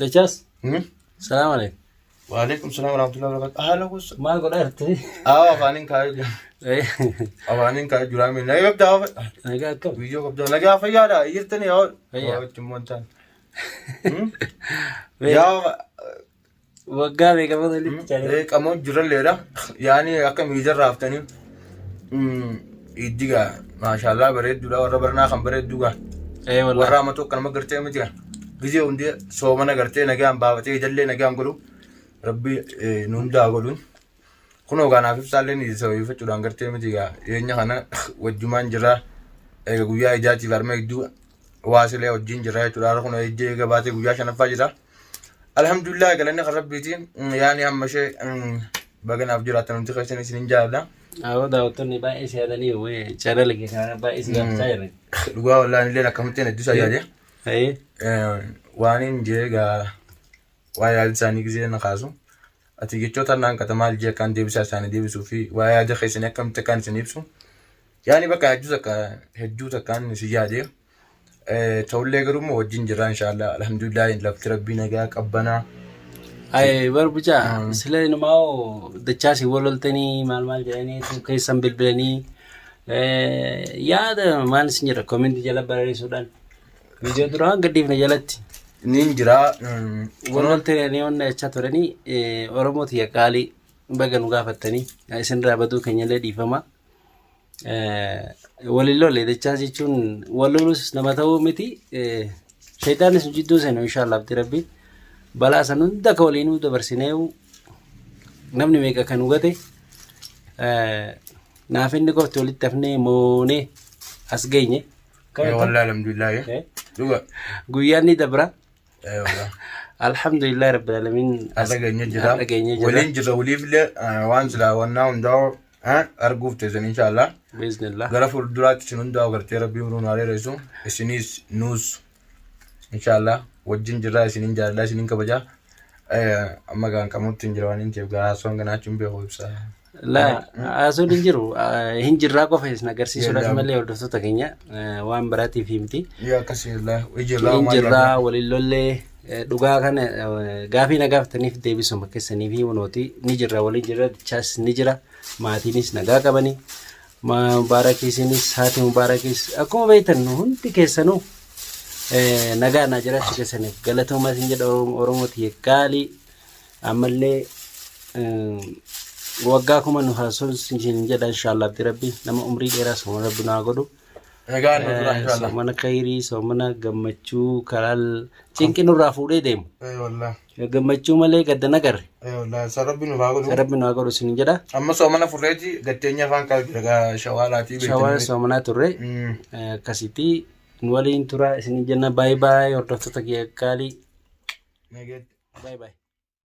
Dachas. Salaam alaikum. Waalaikum salam warahmatullahi wabarakatuh. Ahlan was. Maal godharte? Afaanin kaayu. Afaanin kaayu juraami. Nagaa qabdaa. Nagaa akkam? Biyyoo qabdaa. Nagaa fayyaadha. Iyyirtanii yaa. Fayyaa. Cimmoontaan. Yaa waggaa meeqa walitti caalee? Qamoon jiralleedha. Yaani akka miijar raaftanii. Iddigaa maashaallah bareedduudha warra barnaa kan bareedduugaa. Wallahi. Warra amatoo kanama gartee miti gaa. Gizee hundee soomana gartee nagaan baafatee ijallee nagaan godhu. Rabbi nundaa godhuun kunoo gaanaaf ibsaallee ni sababeeffachuudhaan gartee miti gaa dhiyeenya kana wajjumaan jira guyyaa ijaatiif harma hedduu waasilee wajjin jira jechuudha har'a kun ejjee gabaatee guyyaa shanaffaa jira alhamdulillah galanni kan rabbiitiin yaani amma ishee baganaaf jiraatan nuti keessan isin jaalladha. Daawwattoonni baay'ee si yaadanii chaanala kee kana baay'ee si gaafachaa jiran. Dhugaa wallaan illee akkamittiin hedduu isaa yaadee waan hin jee gaa waa yaada isaanii gisee na kaasu ati jechoota naan katamaal jee kan deebisaa isaanii deebisuu fi waa yaada keessanii akkamitti akkaan isin ibsu yaani bakka hedduu takkaan si yaadee ta'ullee garuu wajjin jira inshaallah alhamdulillah lafti rabbii nagaa qabbanaa. Barbucha sila inumaa dachaasii waloltanii maal jedhanii keessan bilbilanii yaada maal isin jira koomentii jala barreessuudhaan viidiyoo duraan gadhiifne jalatti. Nin jira. Waloltanii onna jechaa turanii Oromooti yaaqaalii baga nu gaafattanii isin raabatu keenyallee dhiifama. Waliloolee dachaas jechuun walolus nama ta'uu miti shayitaanis jidduu seenu inshaallah abdii rabbii balaa san hunda akka waliinuu dabarsineewu namni meeqa kan hubate naaf inni qofti walitti hafnee moonee as geenye. Wallahi alhamdulillah. Guyyaan ni dabra. Alhamdulillah rabbil alamin asaganya jira walin jira walifle waan sila wanna hundaa arguuf teessan inshallah bismillah gara fuulduraatti isin hundaa gartee rabbii nuun hareereessu isinis nuus inshallah wajjin jira isinin jaalala isinin kabaja amma gaan qamutti hin jira waan hin teef gaasoo ganaachuun beeku ibsa. La asun hin jirraa qofa isin agarsiisuudhaaf malee hordoftoota keenya waan biraatiif himti. Yaa akkasii jirraa walilollee dhugaa kana gaafii na gaafataniif deebisuma keessanii fi hunooti ni jirra waliin jirra dachaas ni jira maatiinis nagaa qabanii mubaarakiisinis haati mubaarakiis akkuma beektan hundi keessanuu nagaa naa jiraachuu keessaniif galatoomaa isin jedha Oromooti yaaqaalii ammallee waggaa kuma nu haasoo isin jedha inshaallah abdii rabbii nama umrii dheeraa sooma rabbi naa godhu. Soomana khayrii soomana gammachuu kalaal cinqi nurraa fuudhee deemu. Gammachuu malee gadda nagarre. Sarabbi nu haa godhu isin jedha. Amma soomana furreeti gaddeenya afaan qabu shawaalaatii beekanii. Shawaala soomanaa turre akkasitti nu waliin tura isin jenna baay'ee hordoftoota yaaqaalii. Baay'ee.